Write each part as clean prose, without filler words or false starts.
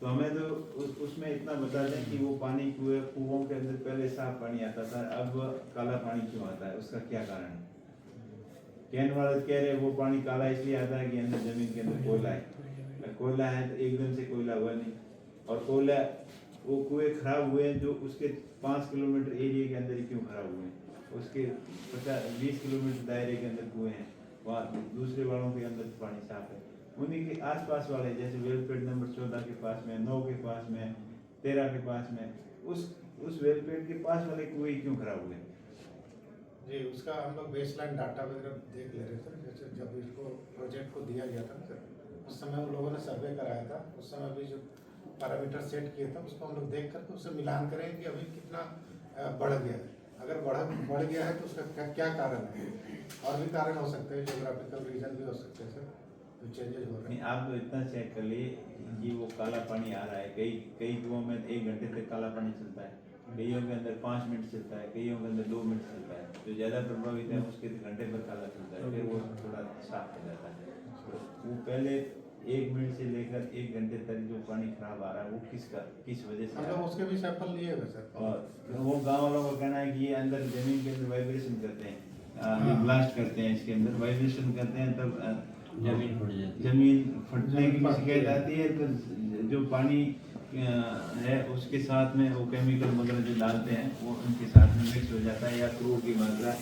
तो हमें तो उसमें इतना बता दें कि वो पानी कुओं के अंदर पहले साफ पानी आता था, अब काला पानी क्यों आता है, उसका क्या कारण है? कहने वाले कह रहे वो पानी काला इसलिए आता है कि अंदर जमीन के अंदर कोयला है। कोयला है तो एकदम से कोयला हुआ नहीं, और कोयला वो कुएं खराब हुए हैं जो उसके 5 किलोमीटर एरिया के अंदर ही क्यों खराब हुए हैं? उसके 50-20 किलोमीटर दायरे के अंदर कुएं हैं, वहाँ दूसरे वालों के अंदर पानी साफ है। उन्हीं के आसपास वाले जैसे वेलपेट नंबर 14 के पास में, 9 के पास में, 13 के पास में, उस वेलपेट के पास वाले कुएं क्यों खराब हुए? जी, उसका हम लोग बेसलाइन डाटा वगैरह देख ले रहे थे। जैसे जब इसको प्रोजेक्ट को दिया गया था ना सर, उस समय उन लोगों ने सर्वे कराया था। उस समय भी जो पैरामीटर सेट किए थे उसको हम लोग देख करके उससे मिलान करें कि अभी कितना बढ़ गया है। अगर बढ़ गया है तो उसका क्या कारण है? और भी कारण हो सकते हैं, जियोग्राफिकल रीजन भी हो सकते हैं सर, जो चेंजेज हो रहे हैं। आप तो इतना चेक कर लिए कि वो काला पानी आ रहा है, कई कुओं में 1 घंटे तक काला पानी चलता है, कईयों के अंदर 5 मिनट चलता है, कईयों के अंदर 2 मिनट चलता है। जो ज़्यादा प्रभावित है उसके घंटे भर काला चलता है, फिर वो थोड़ा साफ हो जाता है। तो वो पहले 1 मिनट से लेकर 1 घंटे तक जो पानी खराब आ रहा है वो किस वजह से? हम लोग उसके भी सैंपल लिए हुए सर। और वो गाँव वालों का कहना है कि ये अंदर जमीन के अंदर वाइब्रेशन करते हैं, ये ब्लास्ट करते हैं, इसके अंदर वाइब्रेशन करते हैं, तब जमीन फट जाती है। जमीन फटने की शिकायत आती है। तो जो पानी है उसके साथ में वो केमिकल वगैरह जो डालते हैं वो उनके साथ में मिक्स हो जाता है, या क्रू की मात्रा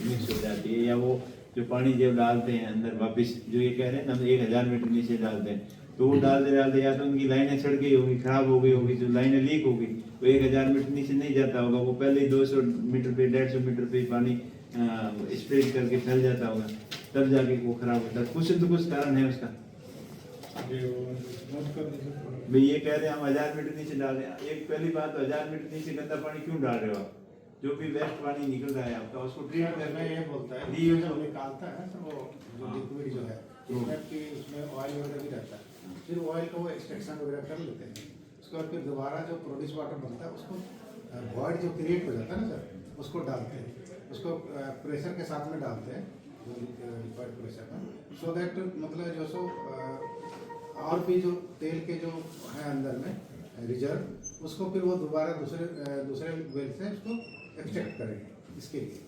मिक्स हो जाती है, या वो जो पानी जब डालते हैं अंदर वापस, जो ये कह रहे हैं ना 1000 मीटर नीचे डालते हैं, तो वो डालते या तो उनकी लाइनें सड़ गई होगी, खराब हो गई होगी, जो लाइनें लीक होगी, वो 1000 मीटर नीचे नहीं जाता होगा, वो पहले ही 200 मीटर पे 150 मीटर पे पानी स्प्रेड करके फैल जाता होगा, तब जाके वो खराब होता है। कुछ तो कुछ कारण है उसका। भाई ये कह रहे हैं हम 1000 मीटर नीचे डाल रहे हैं। एक पहली बात तो 1000 मीटर नीचे गंदा पानी क्यों डाल रहे हो आप? जो भी वेस्ट पानी निकल रहा है आपका उसको ट्रीट करना ये बोलता है जो निकालता है सर, वो जो लिक्विड जो है उसमें ऑयल वगैरह भी रहता है, फिर ऑयल को वो एक्सट्रैक्शन वगैरह कर लेते हैं। उसके बाद फिर दोबारा जो प्रोड्यूस वाटर बनता है उसको वॉइड जो क्रिएट हो जाता है ना सर, उसको डालते हैं, उसको प्रेशर के साथ में डालते हैं, रिक्वायर्ड प्रेशर में, सो दैट मतलब जो सो और भी जो तेल के जो है अंदर में रिजर्व, उसको फिर वो दोबारा दूसरे वेल से उसको एक्सट्रैक्ट करेंगे। इसके लिए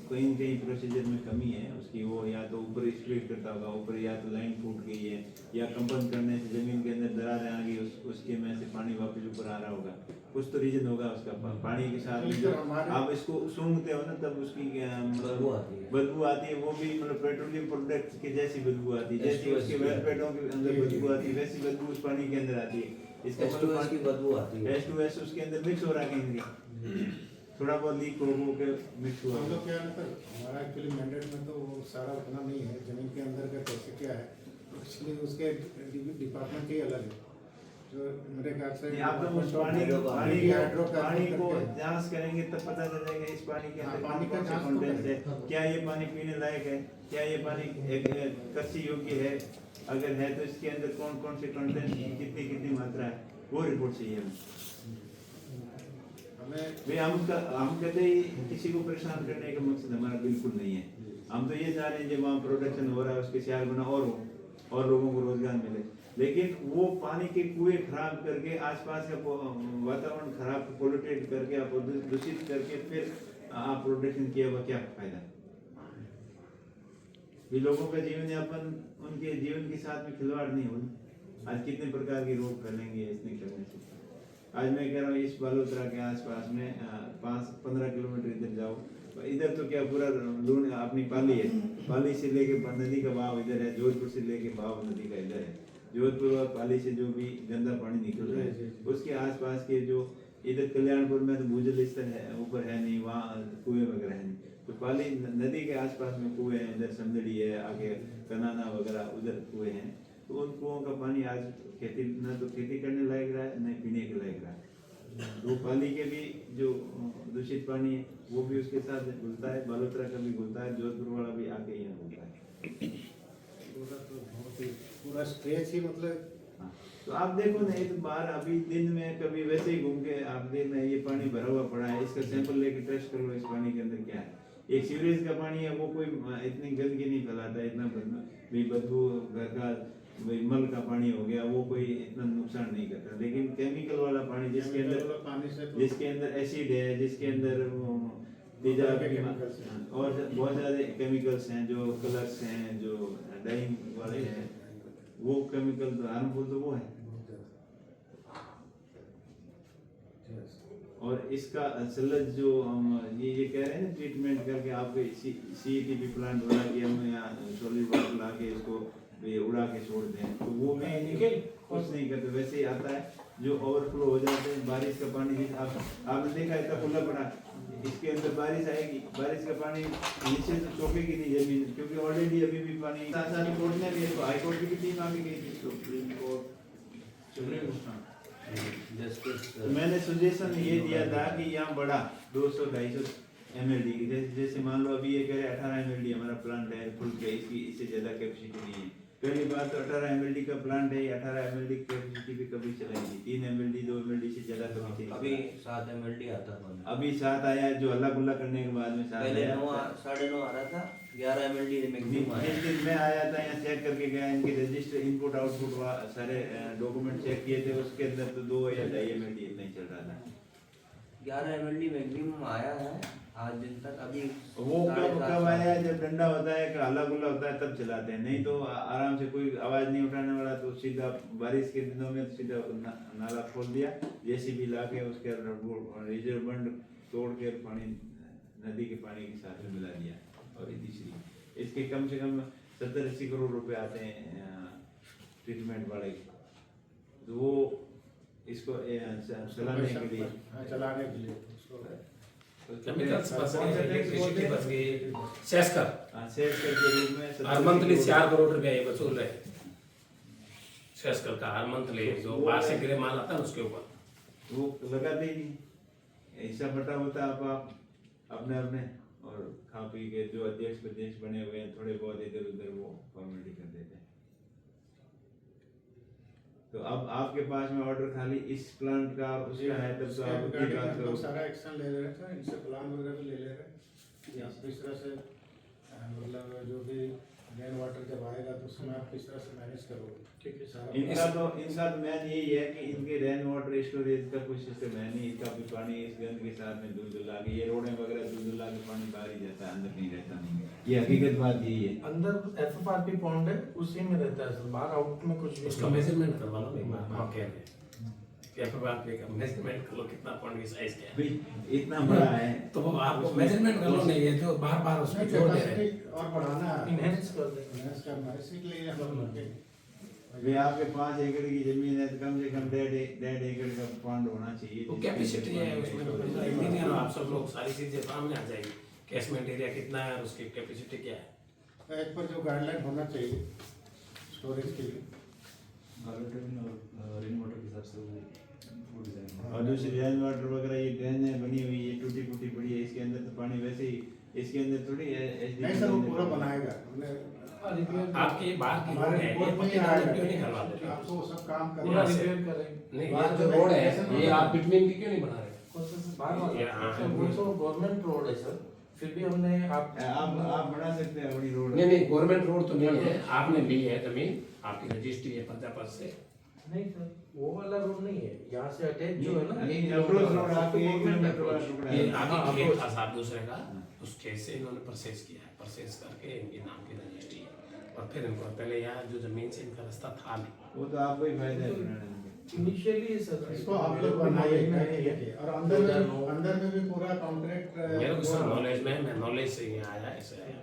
कहीं प्रोसीजर में कमी है उसकी, वो या तो ऊपर स्प्लिट करता होगा ऊपर, या तो लाइन फूट गई है, या कंपन करने से जमीन के अंदर दरारें आ गई, उसके में से पानी वापस ऊपर आ रहा होगा, कुछ तो रीजन होगा उसका। पानी के साथ में जो आप इसको सूंघते हो ना तब उसकी बदबू आती है, वो भी मतलब पेट्रोलियम प्रोडक्ट की जैसी बदबू आती है, जैसी उसके वेलपेटों के अंदर बदबू आती है वैसी बदबू उस पानी के अंदर आती है। इसका H2S की बदबू आती है। H2S उसके अंदर मिक्स हो रहा है कहीं, थोड़ा बहुत लीक हो के मिक्स हुआ। हम लोग क्या है सर, हमारा एक्चुअली मैंडेट में तो वो सारा उतना नहीं है, जमीन के अंदर का कैसे क्या है, एक्चुअली उसके डिपार्टमेंट ही अलग है। जो मेरे ख्याल से आप तो उस पानी को जांच करेंगे तब पता चलेगा इस पानी के अंदर पानी का जांच कंटेंट है, क्या ये पानी पीने लायक है, क्या ये पानी कृषि योग्य है, अगर है तो इसके अंदर कौन कौन से कंटेंट, कितनी मात्रा है, वो रिपोर्ट चाहिए हमें। हम कहते ही किसी को परेशान करने का मकसद हमारा बिल्कुल नहीं है। हम तो ये चाह रहे हैं जब वहाँ प्रोडक्शन हो रहा है उसके 4 गुना और हो और लोगों को रोजगार मिले, लेकिन वो पानी के कुएं खराब करके आसपास का वातावरण खराब पोल्यूटेड करके आप दूषित करके फिर आप प्रोडक्शन किया हुआ क्या फायदा? ये लोगों का जीवन यापन उनके जीवन के साथ में खिलवाड़ नहीं होना। आज कितने प्रकार के रोग फैलेंगे इसने करने से। आज मैं कह रहा हूँ इस बालोतरा के आसपास में 5-15 किलोमीटर इधर जाओ, इधर तो क्या पूरा लूण अपनी पाली है, पाली से लेके नदी का बहाव इधर है, जोधपुर से लेके बहाव नदी का इधर है, जोधपुर और पाली से जो भी गंदा पानी निकल रहा है उसके आसपास के जो इधर कल्याणपुर में तो भूजल स्तर है ऊपर है नहीं, वहाँ कुएं वगैरह है नहीं, तो पाली नदी के आसपास में कुएं हैं, इधर समदड़ी है, आगे कनाना वगैरह उधर कुएं हैं, तो उन कुओं का पानी आज खेती न तो खेती करने लायक रहा है न पीने के लायक रहा है। तो पाली के भी जो दूषित पानी है वो भी उसके साथ घुलता है, बालोतरा का भी घुलता है, जोधपुर वाला भी आके यहाँ घुलता है। पूरा स्ट्रेच ही मतलब। हाँ, तो आप देखो ना एक बार अभी दिन में कभी वैसे ही घूम के आप देखना ये पानी भरा हुआ पड़ा है, इसका सैंपल लेके टेस्ट करो इस पानी के अंदर क्या है। एक सीवरेज का पानी है वो कोई इतनी गंदगी नहीं फैलाता, इतना भी बदबू घर का भाई मल का पानी हो गया, वो कोई इतना नुकसान नहीं करता। लेकिन केमिकल वाला पानी जिसके अंदर पानी से तो जिसके अंदर एसिड है, जिसके अंदर तेजाब के chemicals हैं। और बहुत सारे केमिकल्स हैं, जो कलर्स हैं, जो डाइंग वाले हैं, वो केमिकल तो हार्मफुल तो वो है। और इसका सलज जो हम ये कह रहे हैं ना, ट्रीटमेंट करके आपके CETP प्लांट बना के हम यहाँ सॉलिड वाटर ला के इसको ये उड़ा के छोड़ते हैं, तो वो भी कुछ नहीं करते, वैसे ही आता है जो ओवरफ्लो हो जाते हैं। बारिश का पानी भी आपने देखा इतना खुला पड़ा, इसके अंदर बारिश आएगी, बारिश का पानी नीचे तो चौकेगी नहीं जमीन, क्योंकि ऑलरेडी अभी भी पानी साथ कोर्ट में तो हाई कोर्ट की भी टीम आगे गई थी, सुप्रीम कोर्ट। तो मैंने सजेशन ये दिया था कि यहाँ बड़ा 200-250 mld, जैसे मान लो अभी ये कह रहे 18 mld हमारा प्लांट है फुल के, इसकी इससे ज़्यादा कैपेसिटी नहीं है। पहली बात तो 18 mld का प्लांट है, 18 mld की कैपेसिटी भी कभी चलाएगी, 3 mld 2 mld से ज़्यादा कभी अभी 7 mld आता था, अभी 7 आया, जो अल्लाह गुल्ला करने के बाद में 7 पहले आया। 9 आ रहा था, 11 mld मैक्सिमम आया। जिस दिन मैं आया था यहाँ चेक करके गया, इनके रजिस्टर इनपुट आउटपुट सारे डॉक्यूमेंट चेक किए थे, उसके अंदर तो 2 या 2.5 mld इतना ही चल रहा था। 11 mld मैक्सिमम आया है आज दिन तक। अभी वो कब आया है, जब डंडा होता है कि हल्ला गुल्ला होता है तब चलाते हैं, नहीं तो आराम से कोई आवाज नहीं उठाने वाला तो सीधा बारिश के दिनों में तो सीधा नाला खोल दिया, JCB ला के उसके रिजर्व बंड तोड़ के पानी नदी के पानी के साथ में मिला दिया। और तीसरी इसके कम से कम 70-80 करोड़ रुपए आते हैं ट्रीटमेंट वाले, तो वो इसको चलाने के लिए चलाने के लिए केमिकल्स बस गए, इलेक्ट्रिसिटी बस गई, सेस्कर सेस्कर के रूप में हर मंथली 4 करोड़ रुपया ये वसूल रहे सेस्कर का, हर मंथली जो बाहर से गिरे माल आता है उसके ऊपर वो लगाते ही नहीं, ऐसा बटा होता है आप अपने अपने, और खा पी के जो अध्यक्ष प्रदेश बने हुए हैं थोड़े बहुत इधर उधर वो फॉर्मेलिटी कर देते हैं। तो अब आपके पास में ऑर्डर खाली इस प्लांट का उसका है, तब तो आप की बात करो। सारा एक्शन ले रहे थे, इनसे प्लान वगैरह भी ले ले रहे हैं, किस तरह से मतलब जो भी रेन वाटर जब आएगा तो उसमें आप किस तरह से मैनेज करोगे। ठीक है सारा इनका तो मेन यही है कि इनके रेन वाटर स्टोरेज का कोई सिस्टम है नहीं, इसका भी पानी इस गंद के साथ में धुलधुला के, ये रोडें वगैरह धुलधुला के पानी बाहर ही जाता है, अंदर नहीं रहता नहीं, ये हकीकत बात यही है। अंदर FFRP पॉन्ड है, उसी में रहता है सर, बाहर आउट में कुछ भी उसका मेजरमेंट करवा लो एक बार। हाँ कह रहे हैं FFRP का मेजरमेंट कर लो, कितना पॉइंट की साइज क्या है भाई इतना बड़ा है तो वो आपको मेजरमेंट कर लो, नहीं है जो बार बार उसमें जोड़ दे रहे हैं। और बढ़ाना है, इनहेंस कर देंगे। इनहेंस करना है, इसीलिए हम लोग भाई आपके 5 एकड़ की जमीन है तो कम से कम 1.5 एकड़ का पॉन्ड होना चाहिए। वो कैपेसिटी है उसमें, इंजीनियर आप सब लोग सारी चीजें सामने आ जाएगी, कैशमेंट एरिया कितना है और उसकी कैपेसिटी क्या है। एक पर जो गाइडलाइन होना चाहिए स्टोरेज के लिए, रेन वाटर के हिसाब से वो डिजाइन और दूसरी रेन वाटर वगैरह ये ड्रेनें बनी हुई है टूटी फूटी पड़ी है, इसके अंदर तो पानी वैसे ही, इसके अंदर थोड़ी नहीं सर वो पूरा बनाएगा आपकी बात की रोड है, ये पक्की रोड क्यों नहीं करवा देते आपको सब काम पूरा करना रिपेयर करेंगे। नहीं, ये जो रोड है ये आप बिटवीन की क्यों नहीं बना रहे? सर वो तो गवर्नमेंट रोड है सर, फिर भी हमने आप बना सकते हैं अपनी रोड। नहीं नहीं, गवर्नमेंट रोड तो नहीं है, आपने ली है जमीन, आपकी रजिस्ट्री है पंचायत से। नहीं सर वो वाला रोड नहीं है, यहाँ से अटैच जो है ना, नहीं अप्रोच रोड आपके 1 किलोमीटर वाला टुकड़ा ये है। आगे खेत था साहब दूसरे का, उस खेत से इन्होंने परचेज किया है, परचेज करके इनके नाम की रजिस्ट्री है, और फिर इनको पहले यहाँ जो जमीन से इनका रास्ता था नहीं, वो तो आपको ही फायदा है बनाने में। इनिशियली सर इसको आप लोग बनाइए और अंदर में भी पूरा कॉन्ट्रैक्ट मेरे को सर नॉलेज में, मैं नॉलेज से यहाँ आया, ऐसे आया।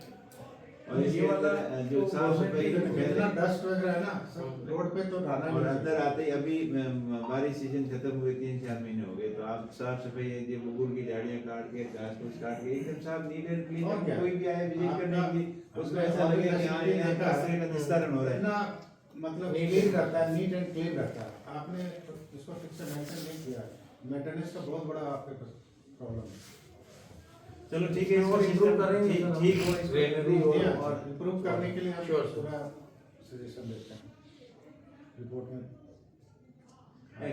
और इसके वाला जो साफ सफाई कितना डस्ट वगैरह है ना सब रोड पे तो डालना और नहीं अंदर आते ही अभी बारिश सीजन खत्म हुए 3-4 महीने हो गए, तो आप साफ सफाई ये बबूल की झाड़ियां काट के घास फूस काट के एकदम साफ नीट एंड क्लीन, और क्या? कोई भी आए विजिट आपका- करने के लिए उसको ऐसा आपका लगे कि हाँ ऑफिस यहाँ देखा इस तरह का निस्तारण हो रहा है। इतना मतलब क्लीन रहता है, नीट एंड क्लीन रहता है। आपने इसको ठीक से मेंटेन नहीं किया, मेंटेनेंस का बहुत बड़ा आपके पास प्रॉब्लम है। चलो ठीक है, और इसको improve करेंगे ठीक सर हम। ठीक हो इसको Greenery improve और इम्प्रूव करने के लिए हम Sure, sir. पूरा सजेशन देते हैं रिपोर्ट में। है।